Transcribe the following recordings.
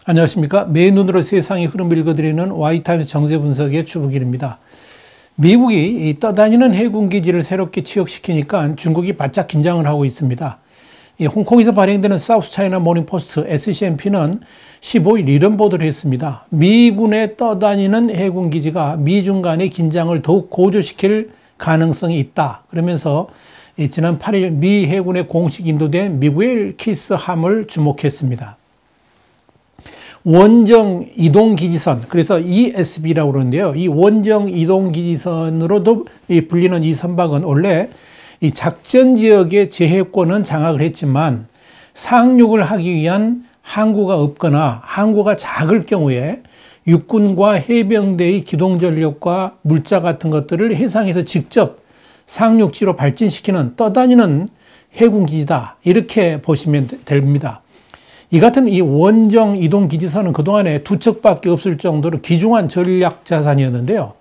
안녕하십니까. 매일 눈으로 세상의 흐름을 읽어드리는 Y타임스 정세분석의 주북일입니다. 미국이 이 떠다니는 해군기지를 새롭게 취역시키니까 중국이 바짝 긴장을 하고 있습니다. 이 홍콩에서 발행되는 사우스 차이나 모닝포스트 SCMP는 15일 이런 보도를 했습니다. 미군의 떠다니는 해군기지가 미중 간의 긴장을 더욱 고조시킬 가능성이 있다. 그러면서 지난 8일 미 해군에 공식 인도된 미구엘 키스 함을 주목했습니다. 원정 이동 기지선, 그래서 ESB라고 그러는데요. 이 원정 이동 기지선으로도 불리는 이 선박은 원래 이 작전 지역의 제해권은 장악을 했지만 상륙을 하기 위한 항구가 없거나 항구가 작을 경우에 육군과 해병대의 기동 전력과 물자 같은 것들을 해상에서 직접 상륙지로 발진시키는 떠다니는 해군 기지다. 이렇게 보시면 됩니다. 이 같은 이 원정 이동 기지선은 그동안에 두 척밖에 없을 정도로 귀중한 전략 자산이었는데요.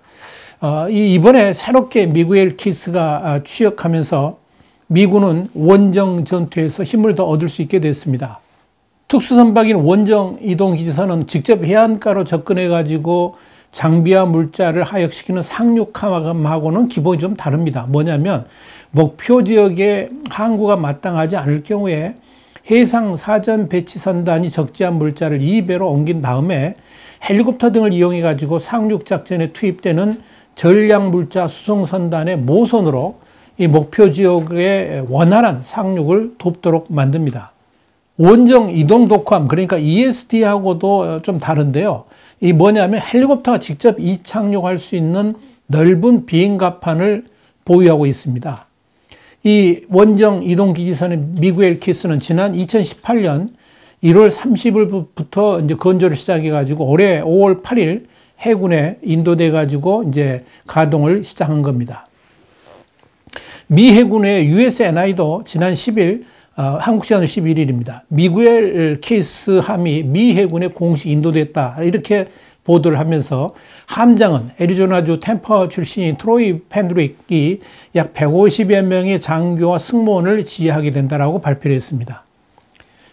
이번에 새롭게 미구엘 키스가 취역하면서 미군은 원정 전투에서 힘을 더 얻을 수 있게 됐습니다. 특수선박인 원정 이동 기지선은 직접 해안가로 접근해 가지고 장비와 물자를 하역시키는 상륙함하고는 기본이 좀 다릅니다. 뭐냐면 목표 지역에 항구가 마땅하지 않을 경우에 해상 사전 배치 선단이 적재한 물자를 2배로 옮긴 다음에 헬리콥터 등을 이용해 가지고 상륙 작전에 투입되는 전략 물자 수송 선단의 모선으로 이 목표 지역의 원활한 상륙을 돕도록 만듭니다. 원정 이동 독함, 그러니까 ESD하고도 좀 다른데요. 이 뭐냐면 헬리콥터가 직접 이착륙할 수 있는 넓은 비행갑판을 보유하고 있습니다. 이 원정 이동 기지선의 미구엘 키스는 지난 2018년 1월 30일부터 이제 건조를 시작해 가지고 올해 5월 8일 해군에 인도돼 가지고 이제 가동을 시작한 겁니다. 미 해군의 USNI도 지난 10일 한국 시간으로 11일입니다. 미구엘 키스 함이 미 해군에 공식 인도됐다. 이렇게 보도를 하면서 함장은 애리조나주 템퍼 출신인 트로이 펜드릭이 약 150여 명의 장교와 승무원을 지휘하게 된다라고 발표를 했습니다.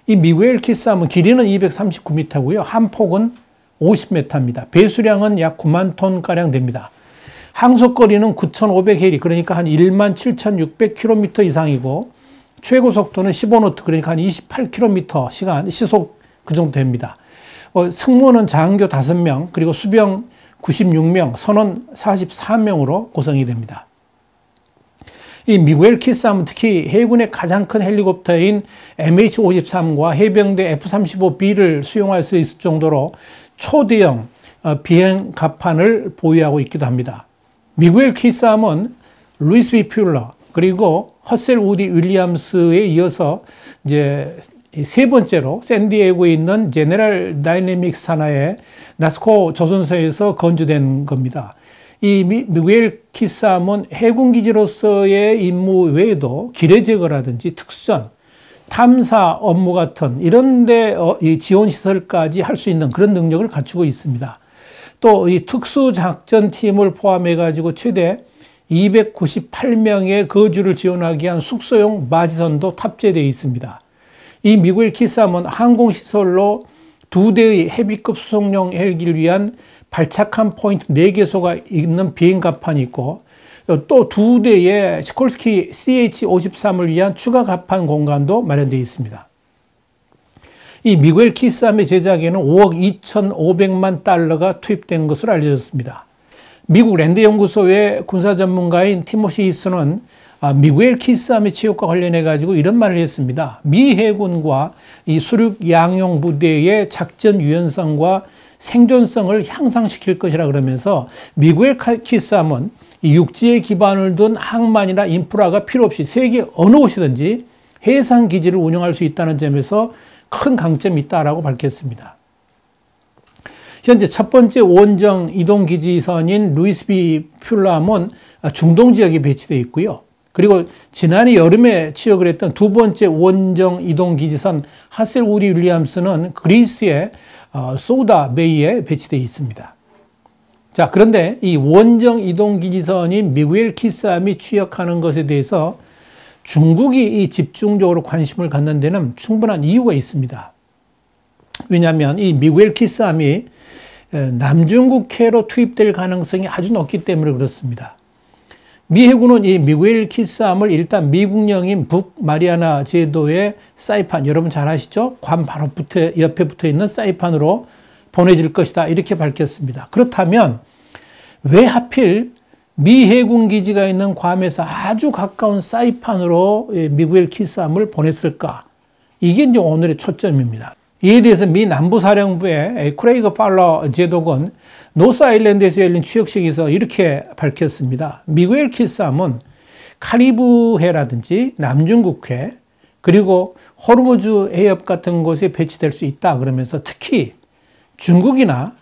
이 미구엘 키스 함은 길이는 239m고요. 함폭은 50m입니다. 배수량은 약 9만 톤가량 됩니다. 항속거리는 9,500해리, 그러니까 한 17,600km 이상이고 최고 속도는 15노트, 그러니까 한 28km 시속 그 정도 됩니다. 승무원은 장교 5명, 그리고 수병 96명, 선원 44명으로 구성이 됩니다. 이 미구엘 키스함은 특히 해군의 가장 큰 헬리콥터인 MH-53과 해병대 F-35B를 수용할 수 있을 정도로 초대형 비행 갑판을 보유하고 있기도 합니다. 미구엘 키스함은 루이스 B. 퓰러 그리고 허셀 우디 윌리엄스에 이어서 이제 세 번째로 샌디에고에 있는 제네럴 다이내믹스 산하의 나스코 조선소에서 건조된 겁니다. 이 미구엘 키스함은 해군기지로서의 임무 외에도 기뢰 제거라든지 특수전, 탐사 업무 같은 이런 데 지원시설까지 할 수 있는 그런 능력을 갖추고 있습니다. 또 이 특수작전팀을 포함해 가지고 최대 298명의 거주를 지원하기 위한 숙소용 마지선도 탑재되어 있습니다. 이 미구엘 키스함은 항공시설로 2대의 헤비급 수송용 헬기를 위한 발착함 포인트 4개소가 있는 비행갑판이 있고 또 2대의 시콜스키 CH-53을 위한 추가 갑판 공간도 마련되어 있습니다. 이 미구엘 키스함의 제작에는 5억 2,500만 달러가 투입된 것으로 알려졌습니다. 미국 랜드연구소의 군사 전문가인 티모시 히스는 미구엘 키스함의 취역과 관련해 가지고 이런 말을 했습니다. 미 해군과 이 수륙 양용 부대의 작전 유연성과 생존성을 향상시킬 것이라 그러면서 미구엘 키스함은 이 육지에 기반을 둔 항만이나 인프라가 필요 없이 세계 어느 곳이든지 해상 기지를 운영할 수 있다는 점에서 큰 강점이 있다라고 밝혔습니다. 현재 첫 번째 원정 이동 기지선인 루이스 B. 퓰러함은 중동 지역에 배치되어 있고요. 그리고 지난해 여름에 취역을 했던 두 번째 원정 이동 기지선 하셀 우디 윌리엄스는 그리스의 소우다 베이에 배치되어 있습니다. 자, 그런데 이 원정 이동 기지선인 미구엘 키스함이 취역하는 것에 대해서 중국이 이 집중적으로 관심을 갖는 데는 충분한 이유가 있습니다. 왜냐하면 이 미구엘 키스함이 남중국해로 투입될 가능성이 아주 높기 때문에 그렇습니다. 미 해군은 이 미구엘 키스함을 일단 미국령인 북마리아나 제도의 사이판, 여러분 잘 아시죠? 괌 바로 옆에 붙어 있는 사이판으로 보내질 것이다, 이렇게 밝혔습니다. 그렇다면 왜 하필 미 해군 기지가 있는 괌에서 아주 가까운 사이판으로 미구엘 키스함을 보냈을까? 이게 이제 오늘의 초점입니다. 이에 대해서 미 남부사령부의 크레이그 팔러 제독은 노스 아일랜드에서 열린 취역식에서 이렇게 밝혔습니다. 미구엘 키스함은 카리브해라든지 남중국해 그리고 호르무즈 해협 같은 곳에 배치될 수 있다, 그러면서 특히 중국이나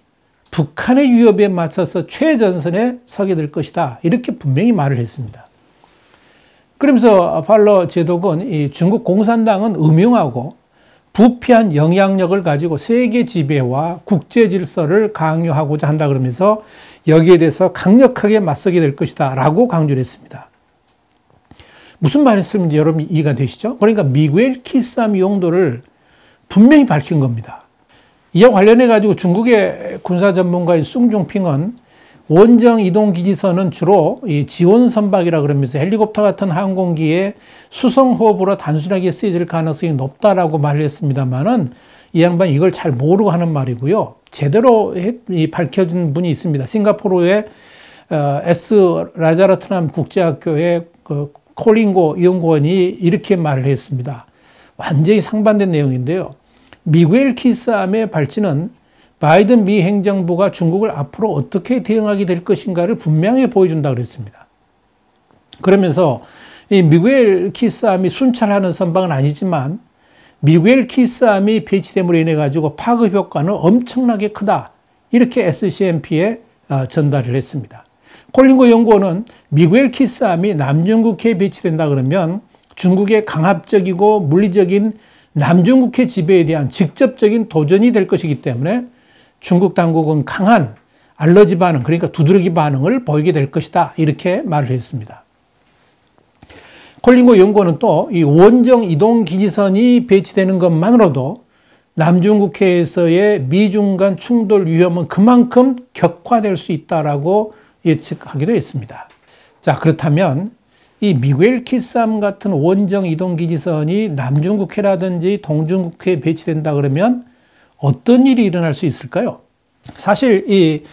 북한의 위협에 맞서서 최전선에 서게 될 것이다, 이렇게 분명히 말을 했습니다. 그러면서 팔러 제독은 이 중국 공산당은 음흉하고 부패한 영향력을 가지고 세계 지배와 국제 질서를 강요하고자 한다, 그러면서 여기에 대해서 강력하게 맞서게 될 것이다 라고 강조를 했습니다. 무슨 말씀인지 여러분 이해가 되시죠? 그러니까 미구엘 키스함 용도를 분명히 밝힌 겁니다. 이와 관련해 가지고 중국의 군사 전문가인 숭중핑은 원정 이동 기지선은 주로 이 지원 선박이라 그러면서 헬리콥터 같은 항공기의 수송 호흡으로 단순하게 쓰여질 가능성이 높다라고 말을 했습니다만은 이 양반 이걸 잘 모르고 하는 말이고요. 제대로 밝혀진 분이 있습니다. 싱가포르의 S 라자라트남 국제학교의 그 콜링고 연구원이 이렇게 말을 했습니다. 완전히 상반된 내용인데요. 미구엘 키스함의 발진은 바이든 미 행정부가 중국을 앞으로 어떻게 대응하게 될 것인가를 분명히 보여준다 그랬습니다. 그러면서 이 미구엘 키스함이 순찰하는 선박은 아니지만 미구엘 키스함이 배치됨으로 인해 가지고 파급 효과는 엄청나게 크다, 이렇게 SCMP에 전달을 했습니다. 콜링고 연구원은 미구엘 키스함이 남중국해에 배치된다 그러면 중국의 강압적이고 물리적인 남중국해 지배에 대한 직접적인 도전이 될 것이기 때문에 중국 당국은 강한 알러지 반응, 그러니까 두드러기 반응을 보이게 될 것이다, 이렇게 말을 했습니다. 콜링고 연구원은 또 이 원정 이동 기지선이 배치되는 것만으로도 남중국해에서의 미중 간 충돌 위험은 그만큼 격화될 수 있다라고 예측하기도 했습니다. 자, 그렇다면 이 미구엘 키스함 같은 원정 이동 기지선이 남중국해라든지 동중국해에 배치된다 그러면 어떤 일이 일어날 수 있을까요? 사실 이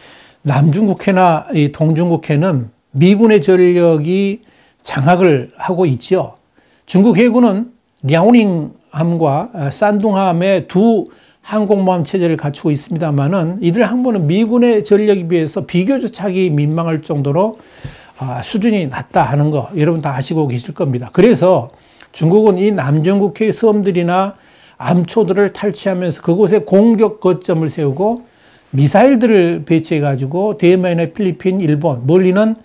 남중국해나 이 동중국해는 미군의 전력이 장악을 하고 있지요. 중국 해군은 랴오닝함과 산둥함의 두 항공모함 체제를 갖추고 있습니다만은 이들 항모는 미군의 전력에 비해서 비교적 차기 민망할 정도로 수준이 낮다 하는 거 여러분 다 아시고 계실 겁니다. 그래서 중국은 이 남중국해 섬들이나 암초들을 탈취하면서 그곳에 공격 거점을 세우고 미사일들을 배치해 가지고 대만이나 필리핀, 일본, 멀리는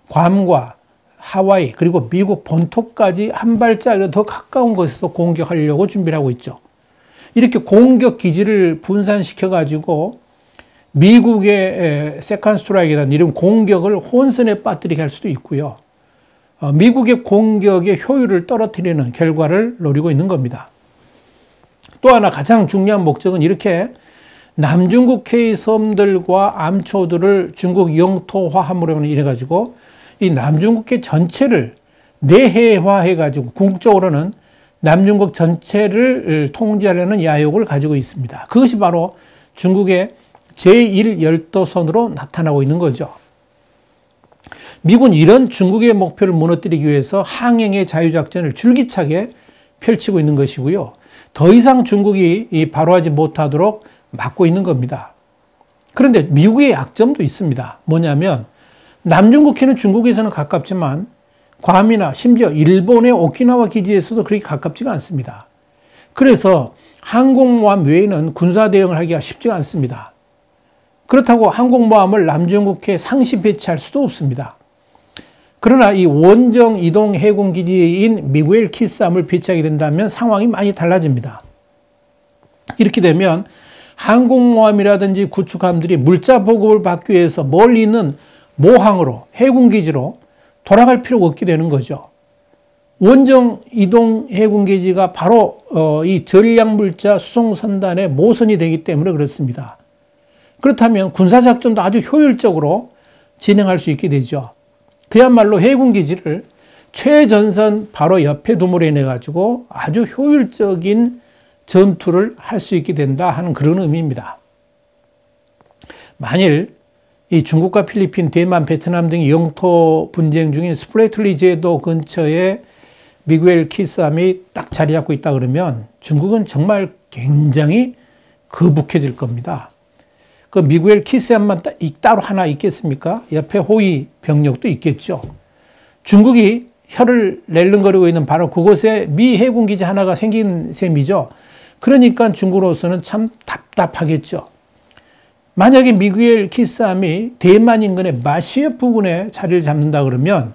괌과 하와이 그리고 미국 본토까지 한 발자국 더 가까운 곳에서 공격하려고 준비를 하고 있죠. 이렇게 공격 기지를 분산시켜 가지고 미국의 세컨드 스트라이크라는 이런 공격을 혼선에 빠뜨리게 할 수도 있고요. 미국의 공격의 효율을 떨어뜨리는 결과를 노리고 있는 겁니다. 또 하나 가장 중요한 목적은 이렇게 남중국해의 섬들과 암초들을 중국 영토화함으로 인해 가지고 이 남중국해 전체를 내해화해 가지고 궁극적으로는 남중국 전체를 통제하려는 야욕을 가지고 있습니다. 그것이 바로 중국의 제1열도선으로 나타나고 있는 거죠. 미국은 이런 중국의 목표를 무너뜨리기 위해서 항행의 자유작전을 줄기차게 펼치고 있는 것이고요. 더 이상 중국이 바로하지 못하도록 막고 있는 겁니다. 그런데 미국의 약점도 있습니다. 뭐냐면 남중국해는 중국에서는 가깝지만 괌이나 심지어 일본의 오키나와 기지에서도 그렇게 가깝지가 않습니다. 그래서 항공모함 외에는 군사 대응을 하기가 쉽지가 않습니다. 그렇다고 항공모함을 남중국해에 상시 배치할 수도 없습니다. 그러나 이 원정 이동 해군 기지인 미구엘 키스함을 배치하게 된다면 상황이 많이 달라집니다. 이렇게 되면 항공모함이라든지 구축함들이 물자 보급을 받기 위해서 멀리 있는 모항으로 해군 기지로 돌아갈 필요가 없게 되는 거죠. 원정 이동 해군기지가 바로 이 전략물자 수송선단의 모선이 되기 때문에 그렇습니다. 그렇다면 군사작전도 아주 효율적으로 진행할 수 있게 되죠. 그야말로 해군기지를 최전선 바로 옆에 둠으로 인해 가지고 아주 효율적인 전투를 할 수 있게 된다 하는 그런 의미입니다. 만일 이 중국과 필리핀, 대만, 베트남 등의 영토 분쟁 중인 스프레틀리 제도 근처에 미구엘 키스함이 딱 자리 잡고 있다 그러면 중국은 정말 굉장히 거북해질 겁니다. 그 미구엘 키스함만 따로 하나 있겠습니까? 옆에 호위 병력도 있겠죠. 중국이 혀를 낼름거리고 있는 바로 그곳에 미 해군기지 하나가 생긴 셈이죠. 그러니까 중국으로서는 참 답답하겠죠. 만약에 미구엘 키스함이 대만 인근의 마시에 부근에 자리를 잡는다 그러면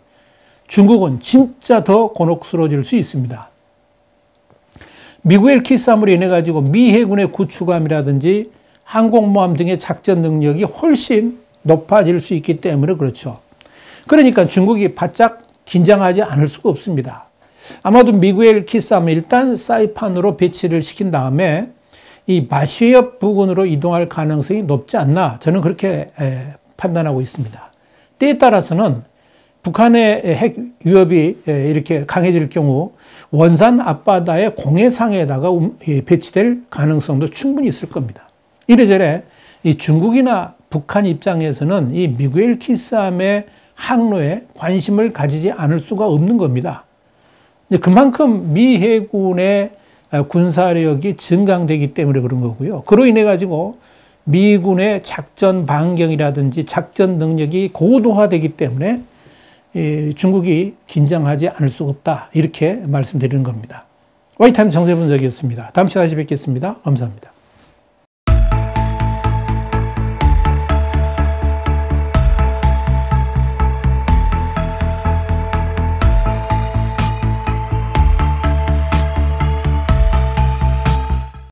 중국은 진짜 더 곤혹스러워질 수 있습니다. 미구엘 키스함으로 인해 가지고 미 해군의 구축함이라든지 항공모함 등의 작전 능력이 훨씬 높아질 수 있기 때문에 그렇죠. 그러니까 중국이 바짝 긴장하지 않을 수가 없습니다. 아마도 미구엘 키스함은 일단 사이판으로 배치를 시킨 다음에 이 마시협 부근으로 이동할 가능성이 높지 않나 저는 그렇게 판단하고 있습니다. 때에 따라서는 북한의 핵 위협이 이렇게 강해질 경우 원산 앞바다의 공해상에다가 배치될 가능성도 충분히 있을 겁니다. 이래저래 이 중국이나 북한 입장에서는 이 미구엘 키스함의 항로에 관심을 가지지 않을 수가 없는 겁니다. 그만큼 미 해군의 군사력이 증강되기 때문에 그런 거고요. 그로 인해 가지고 미군의 작전 반경이라든지 작전 능력이 고도화되기 때문에 중국이 긴장하지 않을 수가 없다. 이렇게 말씀드리는 겁니다. 와이타임 정세분석이었습니다. 다음 시간에 다시 뵙겠습니다. 감사합니다.